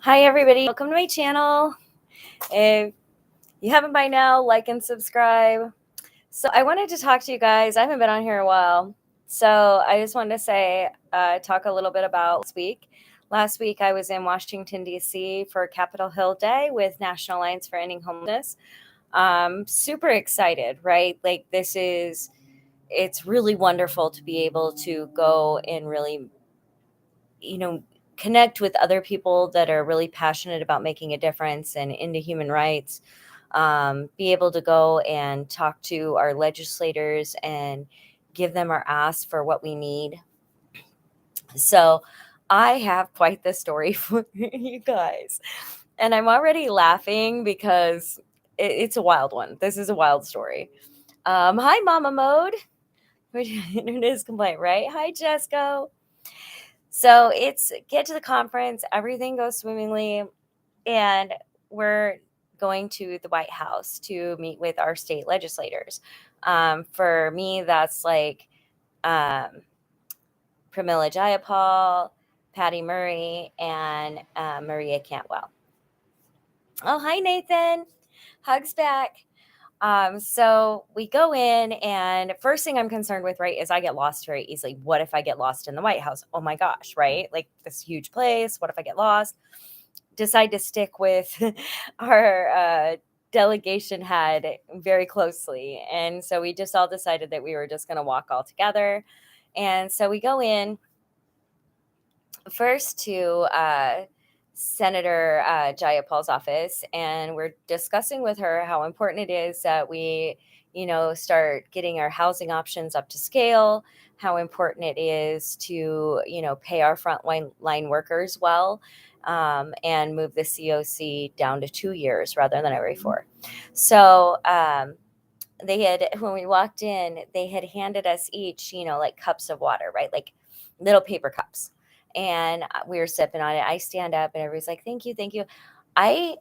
Hi, everybody. Welcome to my channel. If you haven't by now, like and subscribe. So, I wanted to talk to you guys. I haven't been on here a while. So, I just wanted to talk a little bit about last week. Last week, I was in Washington, D.C. for Capitol Hill Day with National Alliance for Ending Homelessness. Super excited, right? It's really wonderful to be able to go and really, you know, connect with other people that are really passionate about making a difference and into human rights. Be able to go and talk to our legislators and give them our ask for what we need. So I have quite the story for you guys. And I'm already laughing because it's a wild one. This is a wild story. Hi, Mama Mode. It is complaint, right? Hi, Jesco. So it's get to the conference, everything goes swimmingly, and we're going to the White House to meet with our state legislators. For me, that's like um, Pramila Jayapal, Patty Murray, and Maria Cantwell. Oh, hi, Nathan. Hugs back. So we go in, and first thing I'm concerned with, right, is I get lost very easily. What if I get lost in the White House? Oh my gosh, right? Like this huge place. What if I get lost? Decide to stick with our delegation head very closely. And so we just all decided that we were just going to walk all together. And so we go in first to Senator Jayapal's office, and we're discussing with her how important it is that we, start getting our housing options up to scale, how important it is to, pay our frontline workers well, and move the COC down to 2 years rather than every 4. So, when we walked in, they had handed us each, like cups of water, right? Like little paper cups. And we were sipping on it. I stand up and everybody's like, thank you, thank you. I,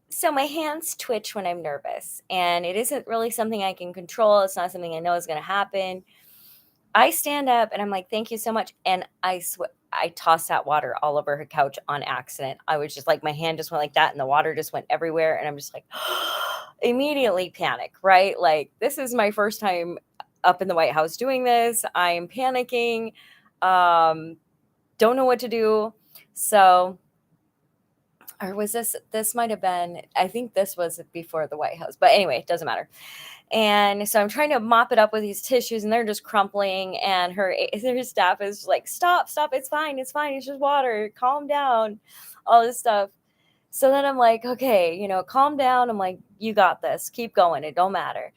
so my hands twitch when I'm nervous, and it isn't really something I can control. It's not something I know is going to happen. I stand up and I'm like, thank you so much. And I tossed that water all over her couch on accident. I was just like, my hand just went like that and the water just went everywhere. And I'm just like, immediately panic, right? Like, this is my first time up in the White House doing this. I'm panicking. Don't know what to do. So, or was this might have been, I think this was before the White House, but anyway, it doesn't matter. And so I'm trying to mop it up with these tissues, and they're just crumpling. And her staff is like, stop, it's fine, it's just water, calm down, all this stuff. So then I'm like, okay, calm down. I'm like, you got this, keep going, it don't matter.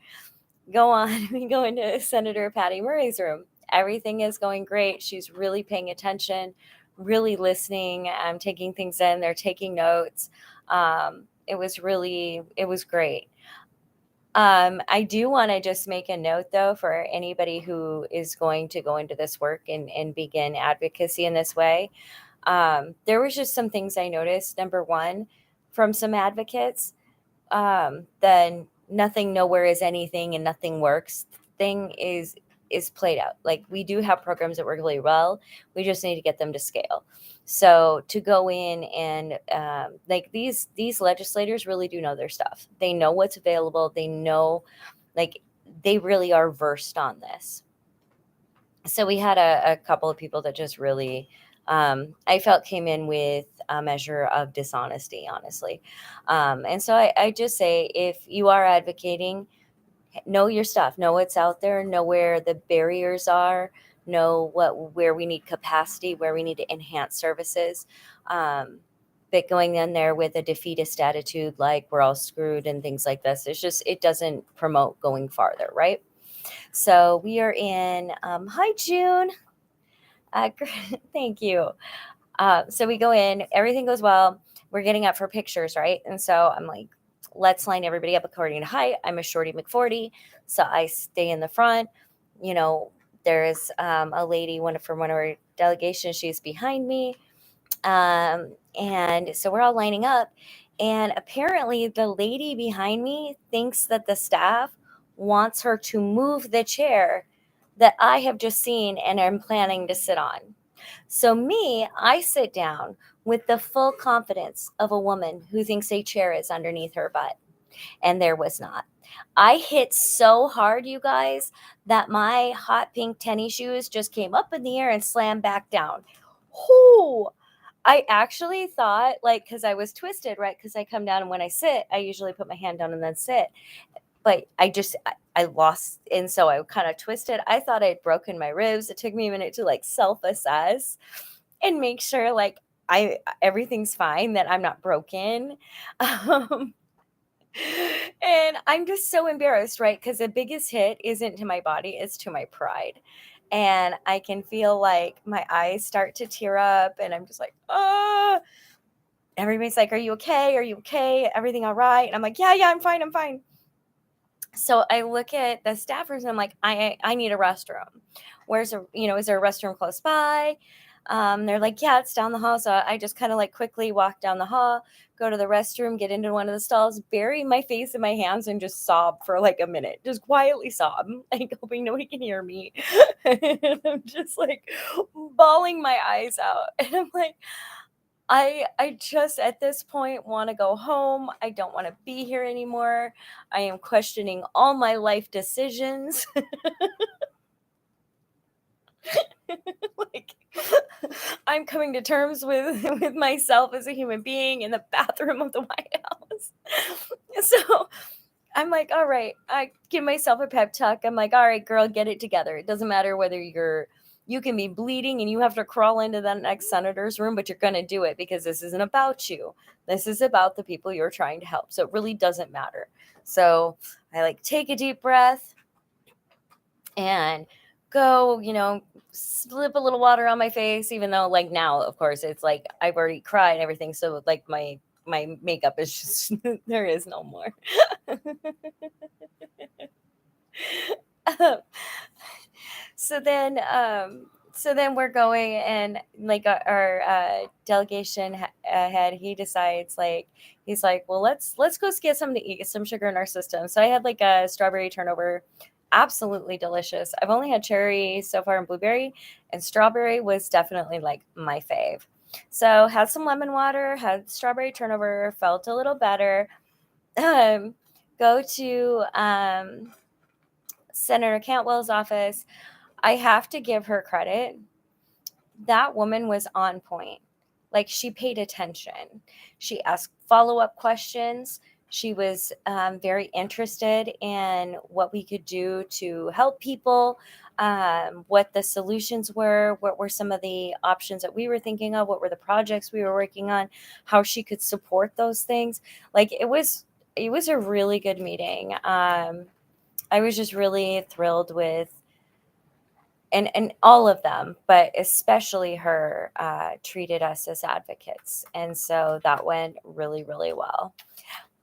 Go on. We go into Senator Patty Murray's room. Everything is going great. She's really paying attention, really listening. I'm taking things in. They're taking notes. It was great. I do want to just make a note, though, for anybody who is going to go into this work and begin advocacy in this way. There was just some things I noticed. Number one, from some advocates, the nothing nowhere is anything and nothing works thing is played out. Like, we do have programs that work really well. We just need to get them to scale. So to go in and like these legislators really do know their stuff. They know what's available. They know, like, they really are versed on this. So we had a couple of people that just really I felt came in with a measure of dishonesty, honestly. And so I just say, if you are advocating, know your stuff, know what's out there, know where the barriers are, know where we need capacity, where we need to enhance services. But going in there with a defeatist attitude, like we're all screwed and things like this, it doesn't promote going farther, right? So we are in, hi, June. Thank you. So we go in, everything goes well. We're getting up for pictures, right? And so I'm like, let's line everybody up according to height. I'm a shorty McForty, so I stay in the front. You know, there's a lady, from one of our delegations, she's behind me. And so we're all lining up. And apparently the lady behind me thinks that the staff wants her to move the chair that I have just seen and am planning to sit on. So, me, I sit down with the full confidence of a woman who thinks a chair is underneath her butt, and there was not. I hit so hard, you guys, that my hot pink tennis shoes just came up in the air and slammed back down. Whoo! I actually thought, like, because I was twisted, right? Because I come down and when I sit, I usually put my hand down and then sit. But I lost, and so I kind of twisted. I thought I'd broken my ribs. It took me a minute to like self-assess and make sure like I everything's fine, that I'm not broken. Um, and I'm just so embarrassed, right? Because the biggest hit isn't to my body, it's to my pride. And I can feel like my eyes start to tear up, and I'm just like, oh, everybody's like, "Are you okay? Are you okay? Everything all right?" And I'm like, "Yeah, yeah, I'm fine. I'm fine." So I look at the staffers and I'm like, I need a restroom. Is there a restroom close by? They're like, yeah, it's down the hall. So I just kind of like quickly walk down the hall, go to the restroom, get into one of the stalls, bury my face in my hands and just sob for like a minute, just quietly sob, like hoping nobody can hear me. And I'm just like bawling my eyes out. And I'm like, I just at this point want to go home. I don't want to be here anymore. I am questioning all my life decisions. Like I'm coming to terms with myself as a human being in the bathroom of the White House. So I'm like, all right, I give myself a pep talk. I'm like, all right, girl, get it together. It doesn't matter whether you can be bleeding and you have to crawl into that next senator's room, but you're going to do it because this isn't about you. This is about the people you're trying to help. So it really doesn't matter. So I like take a deep breath and go, slip a little water on my face, even though like now, of course, it's like I've already cried and everything. So like my makeup is just there is no more. so then so then we're going, and like our delegation head, he decides like he's like, well, let's go get something to eat, get some sugar in our system. So I had like a strawberry turnover, absolutely delicious. I've only had cherry so far and blueberry, and strawberry was definitely like my fave. So had some lemon water, had strawberry turnover, felt a little better. um Go to Senator Cantwell's office. I have to give her credit. That woman was on point. Like she paid attention. She asked follow-up questions. She was very interested in what we could do to help people, what the solutions were, what were some of the options that we were thinking of, what were the projects we were working on, how she could support those things. Like it was a really good meeting. I was just really thrilled with and all of them, but especially her, treated us as advocates, and so that went really, really well.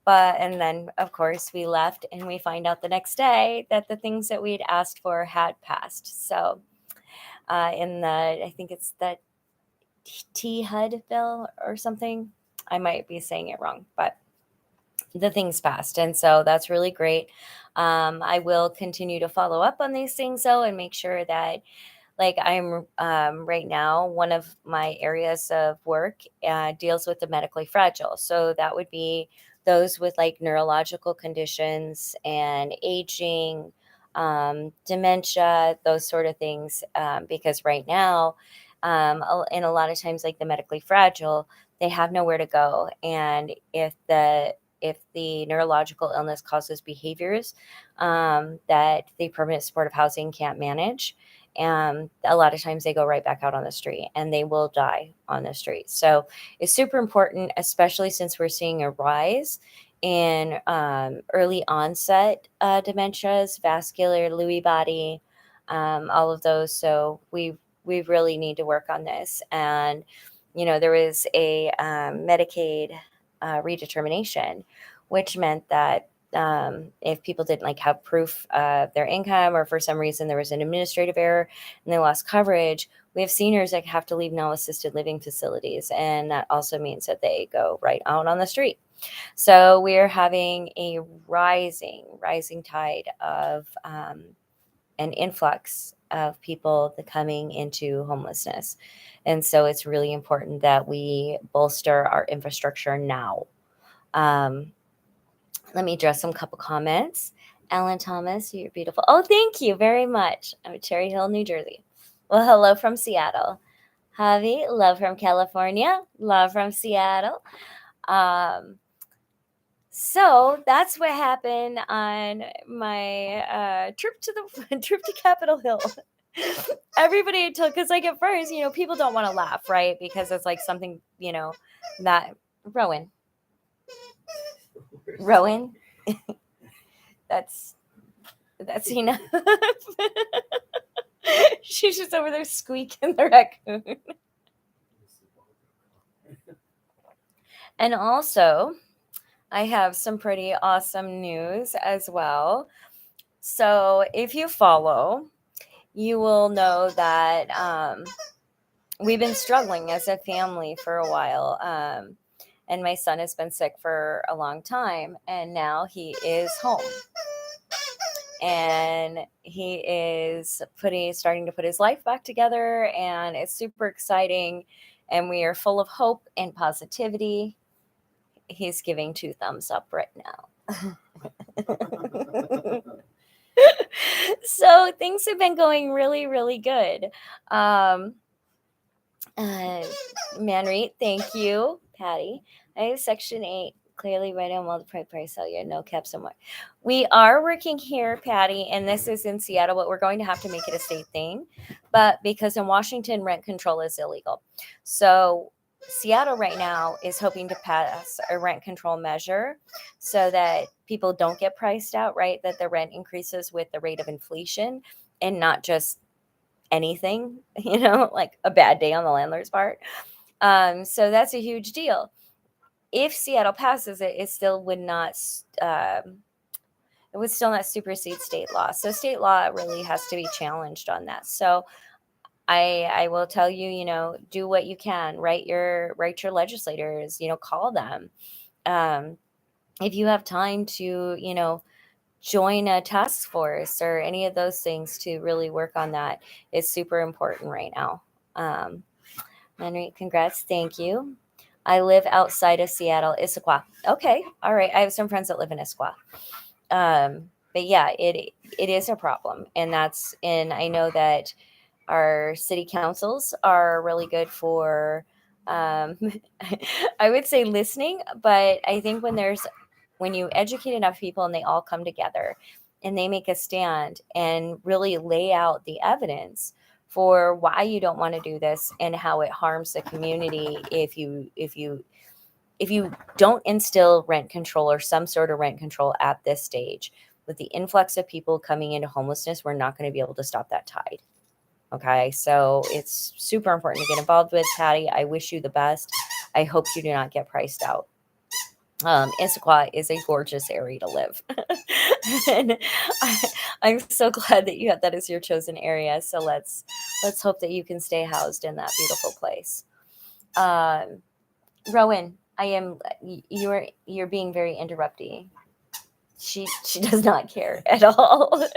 But and then of course we left, and we find out the next day that the things that we'd asked for had passed. So in the I think it's the T HUD bill or something. I might be saying it wrong, but the things passed, and so that's really great. I will continue to follow up on these things though, and make sure that like I'm right now, one of my areas of work deals with the medically fragile. So that would be those with like neurological conditions and aging, dementia, those sort of things. Because right now, and a lot of times, like the medically fragile, they have nowhere to go. And if the neurological illness causes behaviors that the permanent supportive housing can't manage, and a lot of times they go right back out on the street and they will die on the street. So it's super important, especially since we're seeing a rise in early onset dementias, vascular, Lewy body, all of those. So we really need to work on this. And there was a Medicaid redetermination, which meant that if people didn't like have proof of their income, or for some reason there was an administrative error and they lost coverage, we have seniors that have to leave now assisted living facilities, and that also means that they go right out on the street. So we're having a rising tide of an influx of people coming into homelessness. And so it's really important that we bolster our infrastructure now. Um, Let me address some couple comments. Alan Thomas, you're beautiful. Oh, thank you very much. I'm at Cherry Hill, New Jersey. Well, hello from Seattle. Javi, love from California. Love from Seattle. Um, so that's what happened on my trip to the trip to Capitol Hill. Everybody took, because like at first, people don't want to laugh, right? Because it's like something, that Rowan. Rowan, that's enough. She's just over there squeaking the raccoon. And also, I have some pretty awesome news as well. So if you follow, you will know that we've been struggling as a family for a while. And my son has been sick for a long time, and now he is home. And he is starting to put his life back together, and it's super exciting. And we are full of hope and positivity. He's giving 2 thumbs up right now. So things have been going really, really good. Manreet, thank you. Patty, I have Section 8 clearly right on multiple price sale. Yeah, no cap somewhere. We are working here, Patty, and this is in Seattle, but we're going to have to make it a state thing. But because in Washington, rent control is illegal. So Seattle right now is hoping to pass a rent control measure so that people don't get priced out, right? That the rent increases with the rate of inflation and not just anything, like a bad day on the landlord's part. So that's a huge deal. If Seattle passes it, it still would not supersede state law. So state law really has to be challenged on that. So I will tell you, do what you can. Write your legislators, call them. If you have time to, join a task force or any of those things to really work on that, it's super important right now. Henry, congrats. Thank you. I live outside of Seattle, Issaquah. Okay. All right. I have some friends that live in Issaquah. But yeah, it is a problem. And I know that our city councils are really good for, I would say listening, but I think when you educate enough people and they all come together and they make a stand and really lay out the evidence for why you don't want to do this and how it harms the community if you don't instill rent control or some sort of rent control at this stage. With the influx of people coming into homelessness, we're not going to be able to stop that tide. Okay, so it's super important to get involved with. Patty, I wish you the best. I hope you do not get priced out. Issaquah is a gorgeous area to live. And I'm so glad that you had that as your chosen area. So let's hope that you can stay housed in that beautiful place. Rowan, you're being very interrupty. She does not care at all.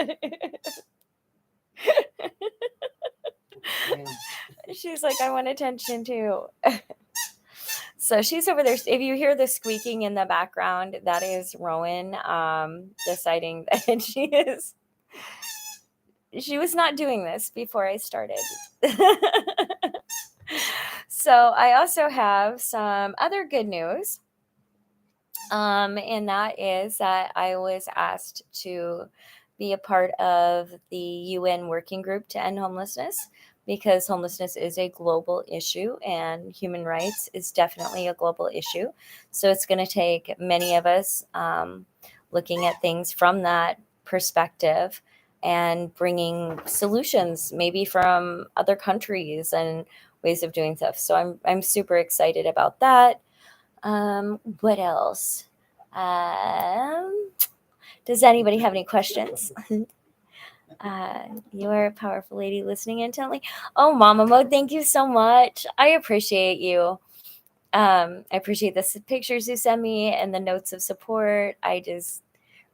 She's like, I want attention too. So she's over there. If you hear the squeaking in the background, that is Rowan deciding that she was not doing this before I started. So I also have some other good news. And that is that I was asked to be a part of the UN working group to end homelessness, because homelessness is a global issue and human rights is definitely a global issue. So it's going to take many of us looking at things from that perspective and bringing solutions maybe from other countries and ways of doing stuff. So I'm super excited about that. What else? Does anybody have any questions? You are a powerful lady listening intently. Oh, Mama Mo, thank you so much. I appreciate you. I appreciate the pictures you send me and the notes of support. I just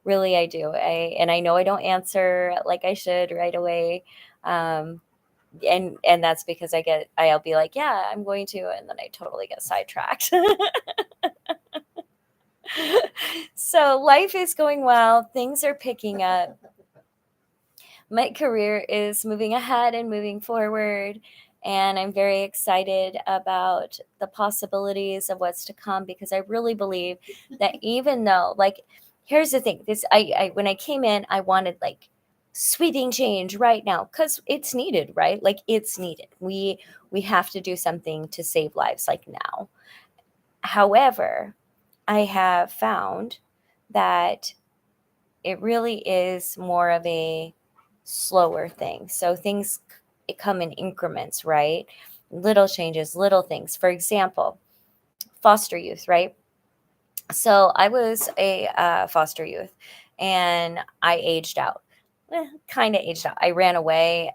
Really, I do. I know I don't answer like I should right away. Um, and that's because I'll be like, yeah, I'm going to, and then I totally get sidetracked. So life is going well. Things are picking up. My career is moving ahead and moving forward. And I'm very excited about the possibilities of what's to come because I really believe that even though, like, here's the thing I when I came in, I wanted like sweeping change right now because it's needed, right? Like, it's needed. We have to do something to save lives like now. However, I have found that it really is more of a slower thing. So things come in increments, right? Little changes, little things. For example, foster youth, right? So I was a foster youth and I aged out. Kind of aged out. I ran away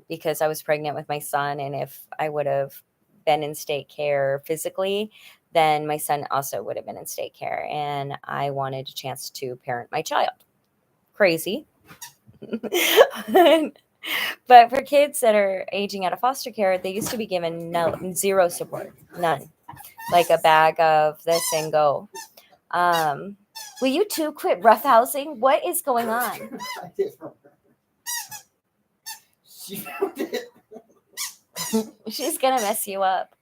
because I was pregnant with my son. And if I would have been in state care physically, then my son also would have been in state care. And I wanted a chance to parent my child. Crazy. But for kids that are aging out of foster care, they used to be given zero support, none, like a bag of this and go. Um, will you two quit roughhousing? What is going on? She's gonna mess you up.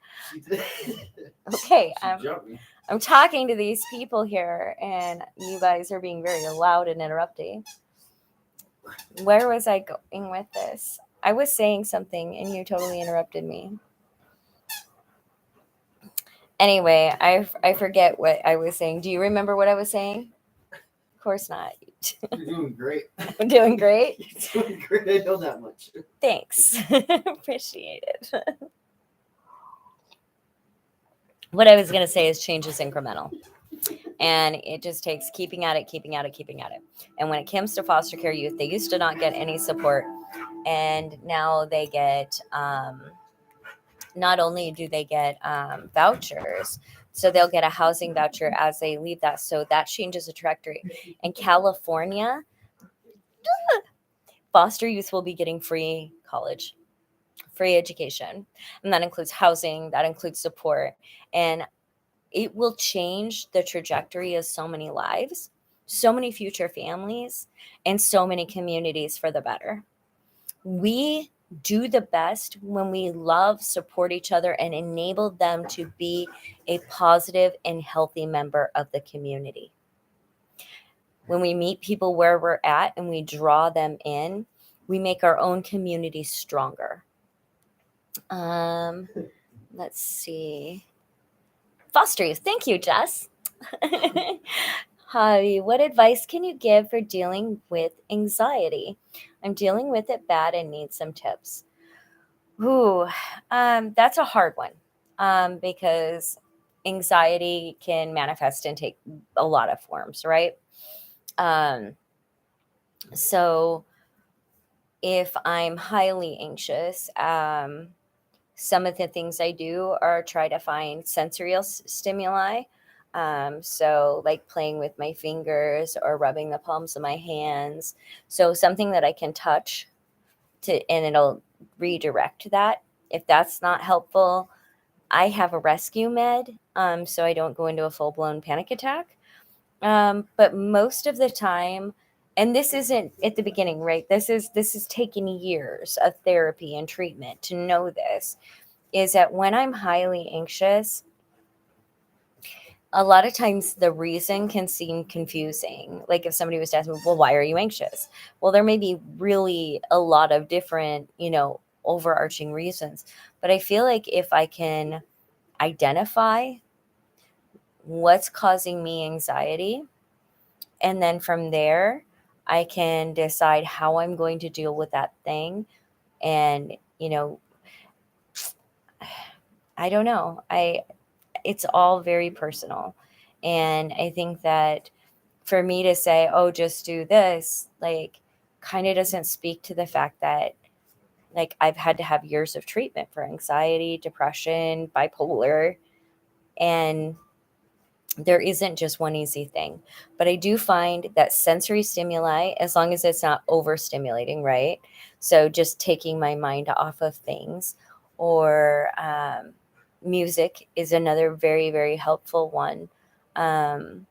Okay, I'm talking to these people here, and you guys are being very loud and interrupting. Where was I going with this? I was saying something, and you totally interrupted me. Anyway, I forget what I was saying. Do you remember what I was saying? Of course not. You're doing great. I'm doing great. You're doing great. I know that much. Thanks. Appreciate it. What I was going to say is change is incremental. And it just takes keeping at it, keeping at it, keeping at it. And when it comes to foster care youth, they used to not get any support. And now they get, not only do they get vouchers, so they'll get a housing voucher as they leave that. So that changes the trajectory. In California, foster youth will be getting free college, free education. And that includes housing, that includes support. And it will change the trajectory of so many lives, so many future families, and so many communities for the better. We do the best when we love, support each other, and enable them to be a positive and healthy member of the community. When we meet people where we're at and we draw them in, we make our own community stronger. Um, let's see. Foster youth. Thank you, Jess. Hi, what advice can you give for dealing with anxiety? I'm dealing with it bad and need some tips. Ooh, that's a hard one because anxiety can manifest and take a lot of forms, right? Um, so if I'm highly anxious, some of the things I do are try to find sensorial stimuli. So, like playing with my fingers or rubbing the palms of my hands. So, something that I can touch and it'll redirect that. If that's not helpful, I have a rescue med, so I don't go into a full blown panic attack. But most of the time, and this isn't at the beginning, right? This is taking years of therapy and treatment to know this. Is that when I'm highly anxious, a lot of times the reason can seem confusing. Like if somebody was to ask me, well, why are you anxious? Well, there may be really a lot of different, overarching reasons. But I feel like if I can identify what's causing me anxiety, and then from there, I can decide how I'm going to deal with that thing. And, I don't know. It's all very personal. And I think that for me to say, oh, just do this, like, kind of doesn't speak to the fact that, like, I've had to have years of treatment for anxiety, depression, bipolar. And There isn't just one easy thing, but I do find that sensory stimuli, as long as it's not overstimulating, right? So just taking my mind off of things, or music is another very, very helpful one. Um,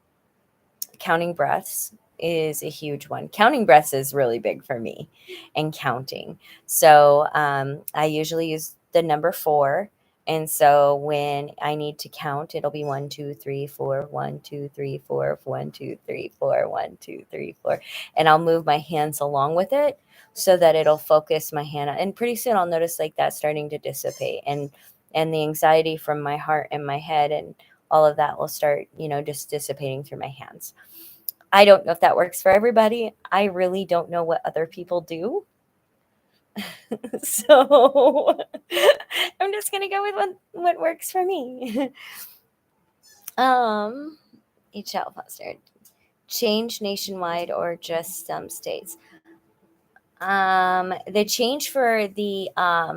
Counting breaths is a huge one. Counting breaths is really big for me, and counting. So I usually use the number four. And so when I need to count, it'll be 1, 2, 3, 4, 1, 2, 3, 4, 1, 2, 3, 4, 1, 2, 3, 4. And I'll move my hands along with it so that it'll focus my hand. And pretty soon I'll notice like that starting to dissipate, and the anxiety from my heart and my head and all of that will start, just dissipating through my hands. I don't know if that works for everybody. I really don't know what other people do. So I'm just going to go with what works for me. um, HL Foster. Change nationwide or just some states? The change for the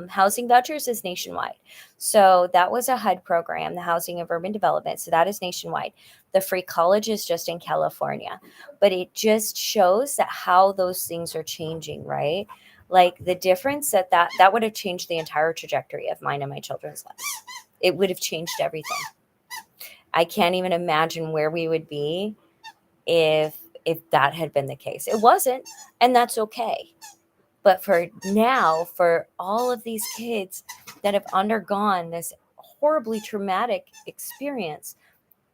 housing vouchers is nationwide. So that was a HUD program, the Housing of Urban Development. So that is nationwide. The free college is just in California. But it just shows that how those things are changing, right? Like the difference that would have changed the entire trajectory of mine and my children's lives. It would have changed everything. I can't even imagine where we would be if that had been the case. It wasn't, and that's okay. But for now, for all of these kids that have undergone this horribly traumatic experience,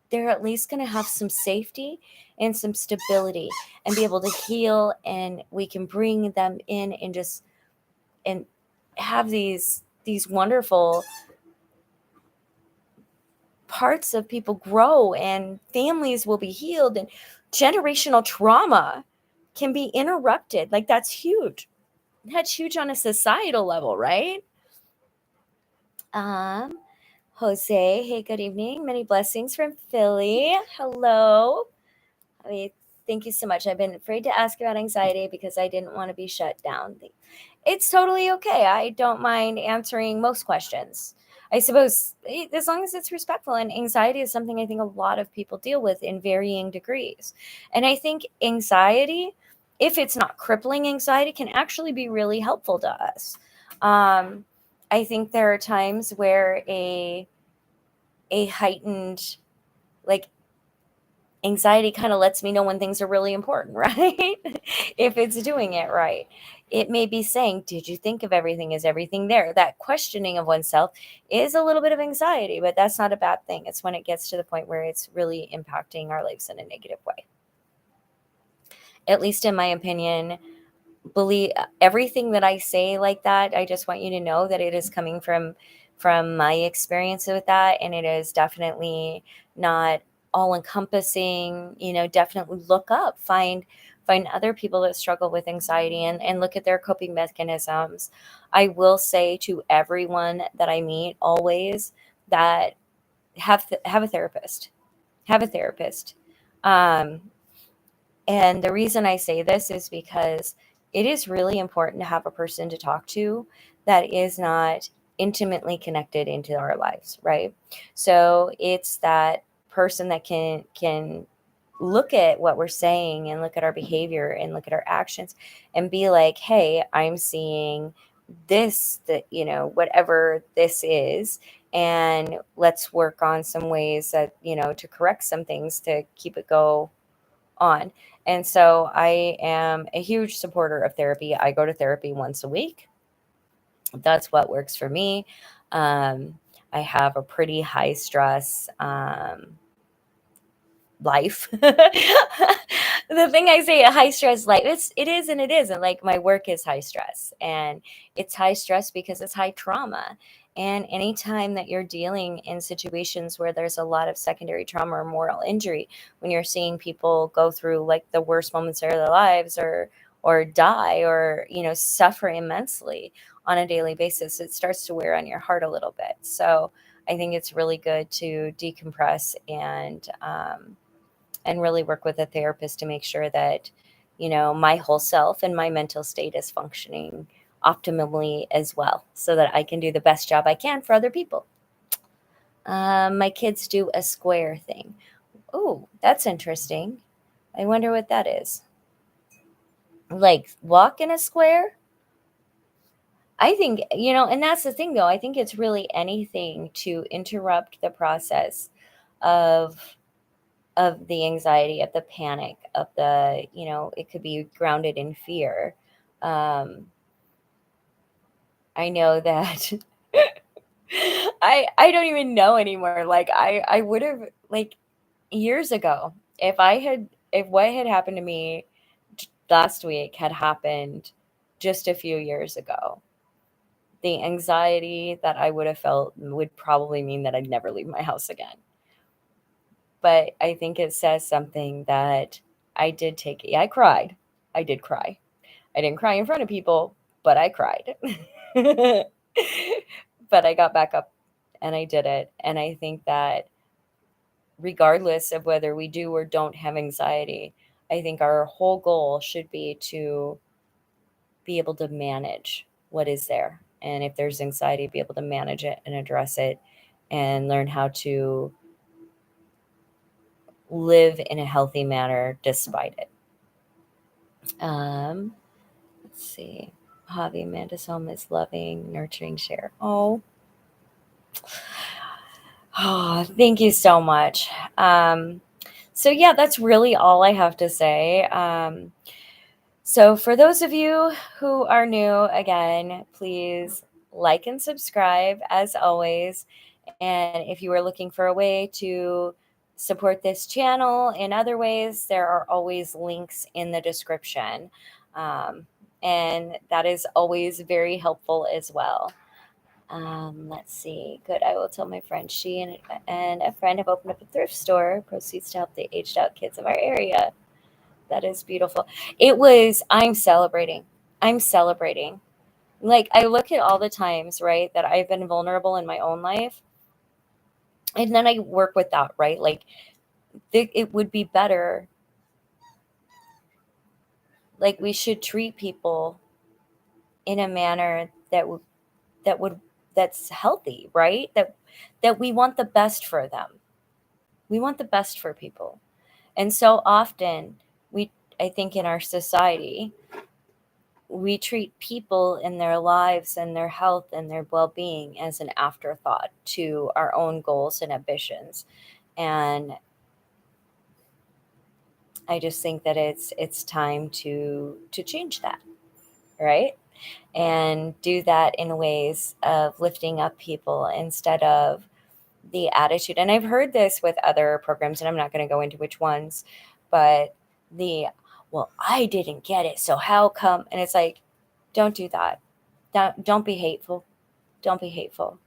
they're at least going to have some safety and some stability and be able to heal, and we can bring them in and just and have these wonderful parts of people grow, and families will be healed, and generational trauma can be interrupted. Like that's huge. That's huge on a societal level, right? Um, Jose, hey, good evening. Many blessings from Philly. Hello. I mean, thank you so much. I've been afraid to ask about anxiety because I didn't want to be shut down. It's totally okay. I don't mind answering most questions. I suppose as long as it's respectful, and anxiety is something I think a lot of people deal with in varying degrees. And I think anxiety, if it's not crippling anxiety, can actually be really helpful to us. Um, I think there are times where a heightened like anxiety kind of lets me know when things are really important, right? If it's doing it right. It may be saying, did you think of everything? Is everything there? That questioning of oneself is a little bit of anxiety, but that's not a bad thing. It's when it gets to the point where it's really impacting our lives in a negative way. At least in my opinion, believe everything that I say like that. I just want you to know that it is coming from my experience with that, and it is definitely not all encompassing. Definitely look up, find other people that struggle with anxiety, and look at their coping mechanisms. I will say to everyone that I meet always that have a therapist. Have a therapist. Um, and the reason I say this is because it is really important to have a person to talk to that is not intimately connected into our lives, right? So it's that person that can look at what we're saying and look at our behavior and look at our actions and be like, "Hey, I'm seeing this, that, whatever this is, and let's work on some ways that, to correct some things to keep it go on." And so I am a huge supporter of therapy. I go to therapy once a week. That's what works for me. I have a pretty high stress life. The thing I say, a high stress life, it is and it isn't. Like my work is high stress, and it's high stress because it's high trauma. And anytime that you're dealing in situations where there's a lot of secondary trauma or moral injury, when you're seeing people go through like the worst moments of their lives, or die, or suffer immensely on a daily basis, it starts to wear on your heart a little bit. So I think it's really good to decompress and really work with a therapist to make sure that my whole self and my mental state is functioning optimally as well, so that I can do the best job I can for other people. My kids do a square thing. Oh, that's interesting. I wonder what that is. Like walk in a square? I think, and that's the thing though. I think it's really anything to interrupt the process of the anxiety, of the panic, of the, it could be grounded in fear. Um, I know that I don't even know anymore. Like I would have like years ago, if what had happened to me last week had happened just a few years ago, the anxiety that I would have felt would probably mean that I'd never leave my house again. But I think it says something that I did take. Yeah, I cried. I did cry. I didn't cry in front of people, but I cried. But I got back up and I did it. And I think that regardless of whether we do or don't have anxiety, I think our whole goal should be to be able to manage what is there. And if there's anxiety, be able to manage it and address it and learn how to live in a healthy manner despite it. Let's see. Javi Amanda's home is loving, nurturing, share. Oh, thank you so much. So yeah, that's really all I have to say. So for those of you who are new, again, please like and subscribe as always. And if you are looking for a way to support this channel in other ways, there are always links in the description. And that is always very helpful as well. Let's see. Good. I will tell my friend she and a friend have opened up a thrift store. Proceeds to help the aged out kids of our area. That is beautiful. I'm celebrating. I'm celebrating. Like, I look at all the times, right, that I've been vulnerable in my own life, and then I work with that, right? Like, it would be better. Like, we should treat people in a manner that would, that's healthy, right? That we want the best for them. We want the best for people. And so often, I think in our society, we treat people in their lives and their health and their well-being as an afterthought to our own goals and ambitions. And I just think that it's time to change that, right? And do that in ways of lifting up people instead of the attitude. And I've heard this with other programs, and I'm not going to go into which ones, but the, well, I didn't get it, so how come? And it's like, don't do that. Don't be hateful. Don't be hateful.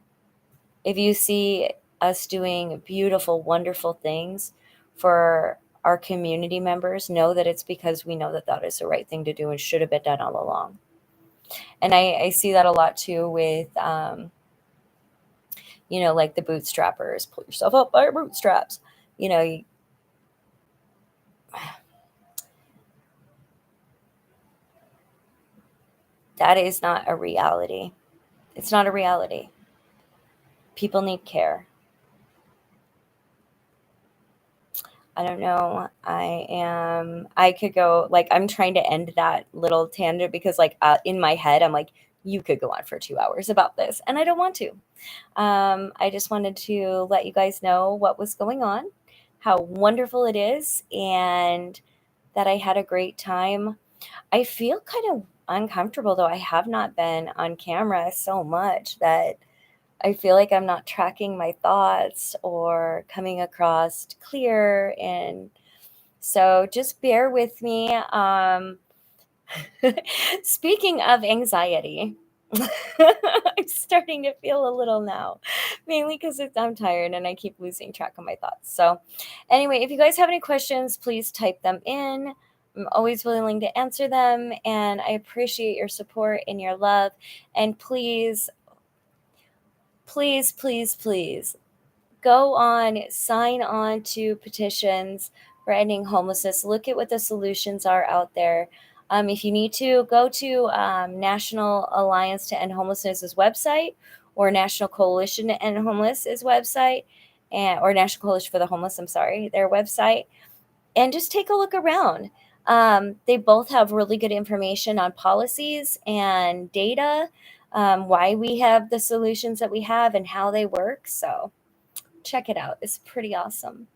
If you see us doing beautiful, wonderful things for our community members, know that it's because we know that that is the right thing to do and should have been done all along. And I see that a lot too with, like the bootstrappers, pull yourself up by your bootstraps. You know, that is not a reality. It's not a reality. People need care. I don't know. I could go, like, I'm trying to end that little tangent because, like, in my head, I'm like, you could go on for 2 hours about this, and I don't want to. I just wanted to let you guys know what was going on, how wonderful it is, and that I had a great time. I feel kind of uncomfortable though. I have not been on camera so much that I feel like I'm not tracking my thoughts or coming across clear. And so just bear with me. Speaking of anxiety, I'm starting to feel a little now, mainly because I'm tired and I keep losing track of my thoughts. So, anyway, if you guys have any questions, please type them in. I'm always willing to answer them, and I appreciate your support and your love. And please, please, please, please go on, sign on to petitions for ending homelessness. Look at what the solutions are out there. If you need to, go to National Alliance to End Homelessness's website or National Coalition to End Homeless's website or National Coalition for the Homeless, I'm sorry, their website, and just take a look around. They both have really good information on policies and data, why we have the solutions that we have and how they work. So check it out. It's pretty awesome.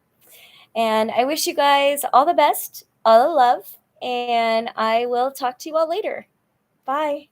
And I wish you guys all the best, all the love, and I will talk to you all later. Bye.